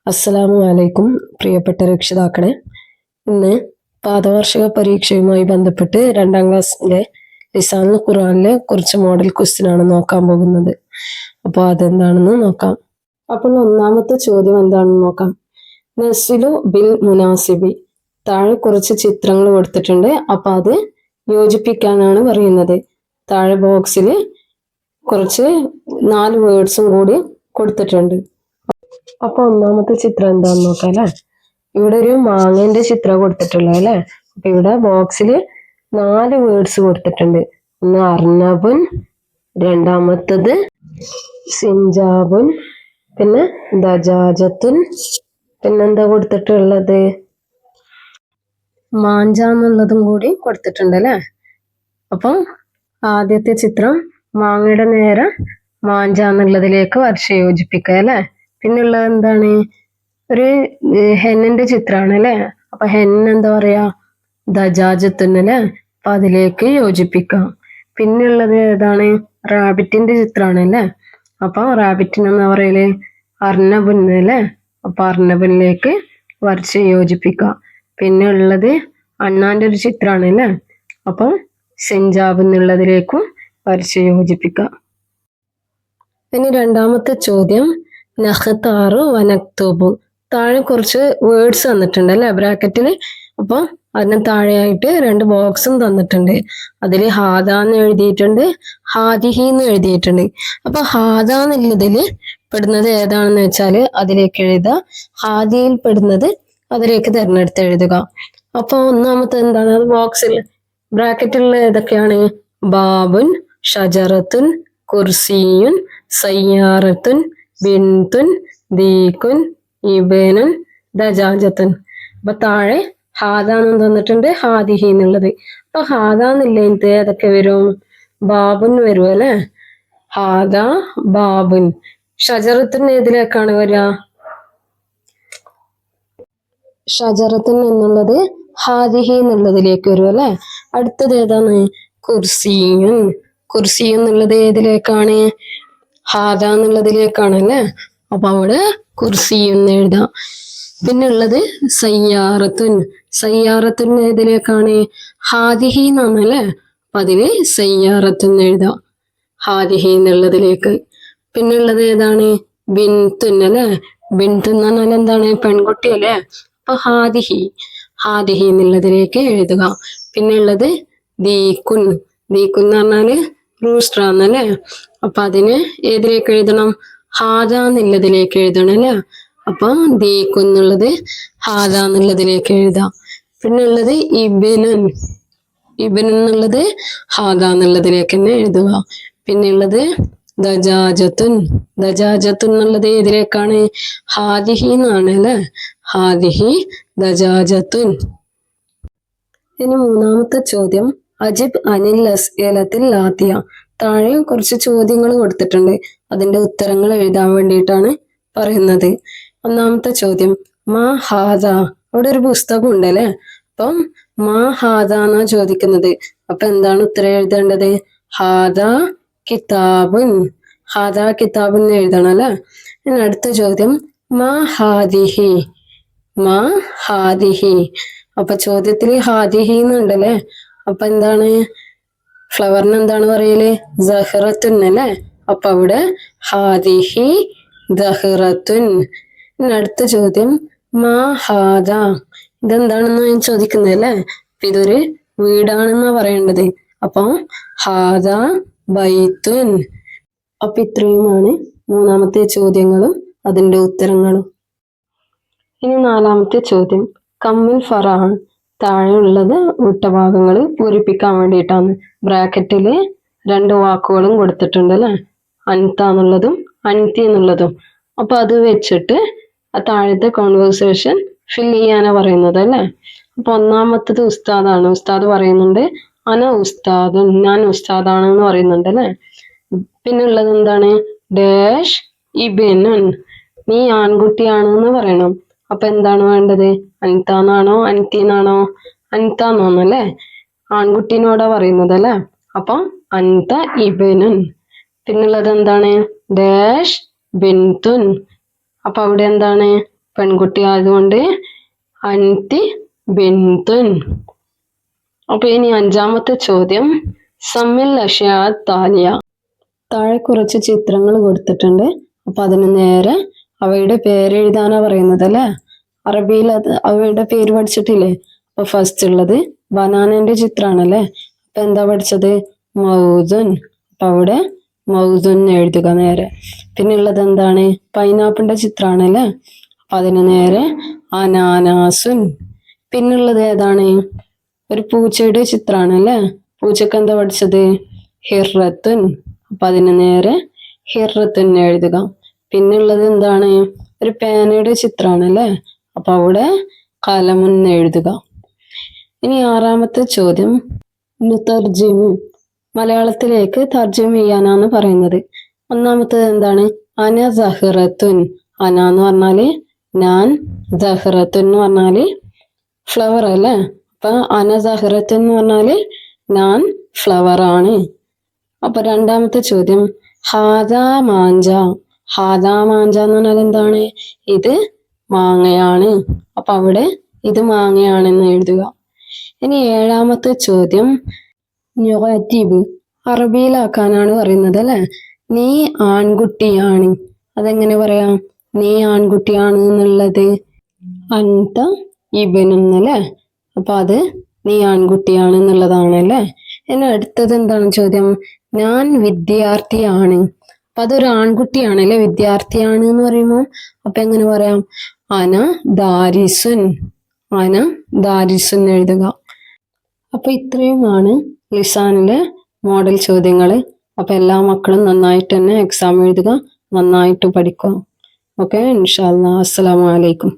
അസ്സലാമു അലൈക്കും പ്രിയപ്പെട്ട രക്ഷിതാക്കളെ. ഇന്ന് പാദവാർഷിക പരീക്ഷയുമായി ബന്ധപ്പെട്ട് 2ാം ക്ലാസ്സിന്റെ ലിസാനുൽ ഖുർആനിലെ കുറച്ച് മോഡൽ ക്വസ്റ്റ്യൻ ആണ് നോക്കാൻ പോകുന്നത്. അപ്പോൾ അതെന്താണെന്ന് നോക്കാം. അപ്പോൾ ഒന്നാമത്തെ ചോദ്യം എന്താണെന്ന് നോക്കാം. നസ്ലു ബിൽ മുനാസിബി. താഴെ കുറച്ച് ചിത്രങ്ങൾ കൊടുത്തിട്ടുണ്ട്. അപ്പൊ അത് യോജിപ്പിക്കാനാണ് പറയുന്നത്. താഴെ ബോക്സിൽ കുറച്ച് 4 വേർഡ്സും കൂടി കൊടുത്തിട്ടുണ്ട്. അപ്പൊ ഒന്നാമത്തെ ചിത്രം എന്താന്ന് നോക്കാം അല്ലെ. ഇവിടെ ഒരു മാങ്ങന്റെ ചിത്രം കൊടുത്തിട്ടുള്ളത് അല്ലെ. അപ്പൊ ഇവിടെ ബോക്സിൽ 4 വേർഡ്സ് കൊടുത്തിട്ടുണ്ട്. ഒന്ന് അർണബുൻ, രണ്ടാമത്തത് സിഞ്ചാബുൻ, പിന്നെ ദജാജത്തുൻ, പിന്നെന്താ കൊടുത്തിട്ടുള്ളത് മാഞ്ച എന്നുള്ളതും കൂടി കൊടുത്തിട്ടുണ്ട് അല്ലെ. അപ്പം ആദ്യത്തെ ചിത്രം മാങ്ങയുടെ നേരെ മാഞ്ച എന്നുള്ളതിലേക്ക് വരച്ച് യോജിപ്പിക്കുക അല്ലെ. പിന്നുള്ളത് എന്താണ്, ഒരു ഹെന്നിന്റെ ചിത്രമാണ് അല്ലെ. അപ്പൊ ഹെന്ന് എന്താ പറയാ ദജാജത്തുൻ അല്ലെ. അപ്പൊ അതിലേക്ക് യോജിപ്പിക്കാം. പിന്നുള്ളത് ഏതാണ്, റാബിറ്റിന്റെ ചിത്രമാണ് അല്ലെ. അപ്പൊ റാബിറ്റിന് എന്താ പറയല് അർണബുൻ അല്ലെ. അപ്പൊ അർണബുനിലേക്ക് വരച്ച് യോജിപ്പിക്കാം. പിന്നെ ഉള്ളത് അണ്ണാന്റെ ഒരു ചിത്രമാണ് അല്ലെ. അപ്പൊ സെഞ്ചാബ് എന്നുള്ളതിലേക്കും വരച്ച് യോജിപ്പിക്കാം. ഇനി രണ്ടാമത്തെ ചോദ്യം നഖ്താറു വനക്തൂബു. താഴെ കുറച്ച് വേർഡ്സ് തന്നിട്ടുണ്ട് അല്ലെ ബ്രാക്കറ്റില്. അപ്പൊ അതിന് താഴെയായിട്ട് 2 ബോക്സും തന്നിട്ടുണ്ട്. അതിൽ ഹാദ എന്ന് എഴുതിയിട്ടുണ്ട്, ഹാദിഹി എന്ന് എഴുതിയിട്ടുണ്ട്. അപ്പൊ ഹാദ എന്നുള്ളതില് പെടുന്നത് ഏതാണെന്ന് വെച്ചാല് അതിലേക്ക് എഴുതുക, ഹാദിയിൽ പെടുന്നത് അതിലേക്ക് തിരഞ്ഞെടുത്ത് എഴുതുക. അപ്പൊ ഒന്നാമത്തെ എന്താണ്, അത് ബോക്സിൽ ബ്രാക്കറ്റിലുള്ള ഏതൊക്കെയാണ്, ബാബുൻ, ഷജറത്തുൻ, കുർസിയുൻ, സയ്യാറത്തുൻ, ബിൻതുൻ, ദീകുൻ, ഇബനുൻ, ദജാജത്തുൻ. അപ്പൊ താഴെ ഹാദ എന്ന് തന്നിട്ടുണ്ട്, ഹാദിഹി എന്നുള്ളത്. അപ്പൊ ഹാദ എന്നുള്ളത് ഏതൊക്കെ വരും, ബാബുൻ വരും അല്ലെ. ഹാദ ബാബുൻ. ഷജറത്തുൻ ഏതിലേക്കാണ് വരിക, ഷജറത്തുൻ എന്നുള്ളത് ഹാദിഹി എന്നുള്ളതിലേക്ക് വരും അല്ലെ. അടുത്തത് ഏതാണ്, കുർസിയുൻ. കുർസിയുൻ എന്നുള്ളത് ഏതിലേക്കാണ്, ഹാദ എന്നുള്ളതിലേക്കാണ് അല്ലെ. അപ്പൊ അവിടെ കുർസിയുൻ എഴുതാം. പിന്നെ ഉള്ളത് സയ്യാറത്തുൻ. സയ്യാറത്തുൻ ഏതിലേക്കാണ്, ഹാദിഹി എന്നാണ് അല്ലെ. അപ്പൊ അതില് സയ്യാറത്തുൻ എഴുതാം, ഹാദിഹി എന്നുള്ളതിലേക്ക്. പിന്നെ ഉള്ളത് ഏതാണ്, ബിൻതുൻ അല്ലെ. ബിൻതുൻ എന്ന് പറഞ്ഞാൽ എന്താണ്, പെൺകുട്ടി അല്ലെ. അപ്പൊ ഹാദിഹി, ഹാദിഹി എന്നുള്ളതിലേക്ക് എഴുതുക. പിന്നെ ഉള്ളത് ദീകുൻ. ദീകുൻ എന്ന് പറഞ്ഞാല് റൂസ്റ്റർ ആണല്ലേ. അപ്പൊ അതിന് ഏതിലേക്ക് എഴുതണം, ഹാദ എന്നുള്ളതിലേക്ക് എഴുതണം അല്ലെ. അപ്പൊ ദീകുൻ എന്നുള്ളത് ഹാദ എന്നുള്ളതിലേക്ക് എഴുതാം. പിന്നെ ഉള്ളത് ഇബനുൻ. ഇബനുൻ എന്നുള്ളത് ഹാദ എന്നുള്ളതിലേക്ക് തന്നെ എഴുതുക. പിന്നെ ഉള്ളത് ദജാജത്തുൻ. ദജാജത്തുൻ എന്നുള്ളത് ഏതിലേക്കാണ്, ഹാദിഹി എന്നാണ് അല്ലെ. ഹാദിഹി ദജാജത്തുൻ. ഇനി മൂന്നാമത്തെ ചോദ്യം അജിബ് അനിൽ അസ്ഇലത്തിൽ ലാത്തിയ. താഴെ കുറച്ച് ചോദ്യങ്ങൾ കൊടുത്തിട്ടുണ്ട്. അതിന്റെ ഉത്തരങ്ങൾ എഴുതാൻ വേണ്ടിയിട്ടാണ് പറയുന്നത്. ഒന്നാമത്തെ ചോദ്യം മാ ഹാദ. അവിടെ ഒരു പുസ്തകം ഉണ്ട് അല്ലെ. അപ്പം മാ ഹാദ എന്നാ ചോദിക്കുന്നത്. അപ്പൊ എന്താണ് ഉത്തരം എഴുതേണ്ടത്, ഹാദ കിതാബുൻ. ഹാദ കിതാബുൻ എഴുതണം അല്ലെ. ഇനി അടുത്ത ചോദ്യം മാ ഹാദിഹി. മാ ഹാദിഹി. അപ്പൊ ചോദ്യത്തില് ഹാദിഹി എന്നുണ്ടല്ലേ. അപ്പൊ എന്താണ്, ഫ്ലവറിന് എന്താണ് പറയല്, സഹറത്തുൻ അല്ലെ. അപ്പൊ അവിടെ ഹാദിഹി ദഹറത്തുൻ. അടുത്ത ചോദ്യം മാ ഹാദ. ഇതെന്താണെന്ന് ഞാൻ ചോദിക്കുന്നത് അല്ലെ. അപ്പൊ ഇതൊരു വീടാണെന്നാ പറയേണ്ടത്. അപ്പൊ ഹാദ ബൈത്തുൻ. അപ്പൊ ഇത്രയുമാണ് മൂന്നാമത്തെ ചോദ്യങ്ങളും അതിന്റെ ഉത്തരങ്ങളും. ഇനി നാലാമത്തെ ചോദ്യം കമ്മിൽ ഫറാൻ. താഴെയുള്ളത് വിട്ടഭാഗങ്ങൾ പൂരിപ്പിക്കാൻ വേണ്ടിയിട്ടാണ്. ബ്രാക്കറ്റില് 2 വാക്കുകളും കൊടുത്തിട്ടുണ്ട് അല്ലെ, അൻത എന്നുള്ളതും അൻതി എന്നുള്ളതും. അപ്പൊ അത് വെച്ചിട്ട് താഴത്തെ കോൺവേഴ്സേഷൻ ഫിൽ ചെയ്യാനാ പറയുന്നത് അല്ലെ. അപ്പൊ ഒന്നാമത്തത് ഉസ്താദാണ്. ഉസ്താദ് പറയുന്നുണ്ട് അന ഉസ്താദുൻ, ഞാൻ ഉസ്താദാണെന്ന് പറയുന്നുണ്ട് അല്ലെ. പിന്നെ ഉള്ളത് എന്താണ്, ഡാഷ് ഇബനുൻ, നീ ആൺകുട്ടിയാണെന്ന് പറയണം. അപ്പൊ എന്താണ് വേണ്ടത്, അൻതാന്നാണോ അൻതീന്നാണോ, അൻതാന്നാണ് അല്ലെ. ആൺകുട്ടീനോടാ പറയുന്നത് അല്ലെ. അപ്പൊ അൻത ഇബനുൻ. പിന്നുള്ളത് എന്താണ്, ഡാഷ് ബിൻതുൻ. അപ്പൊ അവിടെ എന്താണ്, പെൺകുട്ടി ആയതുകൊണ്ട് അൻതി ബിന്തുൻ. അപ്പൊ ഇനി അഞ്ചാമത്തെ ചോദ്യം, സമ്മിൽ അഷ്യാ താലിയ. താഴെ കുറച്ച് ചിത്രങ്ങൾ കൊടുത്തിട്ടുണ്ട്. അപ്പൊ അതിന് നേരെ അവയുടെ പേരെഴുതാനാ പറയുന്നത് അല്ലെ. അറബിയിൽ അവയുടെ പേര് പഠിച്ചിട്ടില്ലേ? അപ്പൊ ഫസ്റ്റ് ഉള്ളത് ബനാനന്റെ ചിത്രാണല്ലേ. അപ്പൊ എന്താ പഠിച്ചത്? മൗദുൻ. അപ്പൊ അവിടെ മൗദുൻ എഴുതുക നേരെ. പിന്നെ ഉള്ളത് എന്താണ്? പൈനാപ്പിളിന്റെ ചിത്രാണല്ലേ. അപ്പൊ അതിന് നേരെ അനാനാസുൻ. പിന്നുള്ളത് ഏതാണ്? ഒരു പൂച്ചയുടെ ചിത്രാണല്ലേ. പൂച്ചക്ക് എന്താ പഠിച്ചത്? ഹിറത്തുൻ. അപ്പൊ അതിന് നേരെ ഹിറത്തുൻ എഴുതുക. പിന്നുള്ളത് എന്താണ്? ഒരു പേനയുടെ ചിത്രാണല്ലേ. അപ്പൊ അവിടെ കലമുൻ എഴുതുക. ഇനി ആറാമത്തെ ചോദ്യം, നുതർജിമു. മലയാളത്തിലേക്ക് തർജ്ജമ ചെയ്യാനാണ് പറയുന്നത്. ഒന്നാമത്തേത് എന്താണ്? അന സഹ്റത്തുൻ. അന എന്ന് പറഞ്ഞാല് ഞാൻ, സഹ്റത്തുൻ എന്ന് പറഞ്ഞാല് ഫ്ലവർ അല്ലേ. അപ്പൊ അന സഹ്റത്തുൻ എന്ന് പറഞ്ഞാല് ഞാൻ ഫ്ലവർ ആണ്. അപ്പൊ രണ്ടാമത്തെ ചോദ്യം, ഹാദാ മാഞ്ച. ഹാദാ മാഞ്ച എന്ന് പറഞ്ഞാൽ എന്താണ്? ഇത് മാങ്ങയാണ്. അപ്പൊ അവിടെ ഇത് മാങ്ങയാണെന്ന് എഴുതുക. ഇനി ഏഴാമത്തെ ചോദ്യം, നുഗറ്റിബ്. അറബിയിലാക്കാനാണ് പറയുന്നത് അല്ലെ. നീ ആൺകുട്ടിയാണ്. അതെങ്ങനെ പറയാം? നീ ആൺകുട്ടിയാണ് എന്നുള്ളത് അൻത ഇബനുന്നല്ലേ. അപ്പൊ അത് നീ ആൺകുട്ടിയാണ് എന്നുള്ളതാണല്ലേ. ഇനി അടുത്തത് എന്താണ് ചോദ്യം? ഞാൻ വിദ്യാർത്ഥിയാണ്. അപ്പൊ അതൊരു ആൺകുട്ടിയാണല്ലേ, വിദ്യാർത്ഥിയാണ് എന്ന് പറയുമ്പോൾ. അപ്പൊ എങ്ങനെ പറയാം? അന ദാരിസുൻ. അന ദാരിസുൻ എഴുതുക. അപ്പൊ ഇത്രയുമാണ് ലിസാനിലെ മോഡൽ ചോദ്യങ്ങൾ. അപ്പൊ എല്ലാ മക്കളും നന്നായിട്ട് തന്നെ എക്സാം എഴുതുക, നന്നായിട്ട് പഠിക്കുക. ഓക്കെ, ഇൻഷാ അല്ലാ. അസ്സലാമു അലൈക്കും.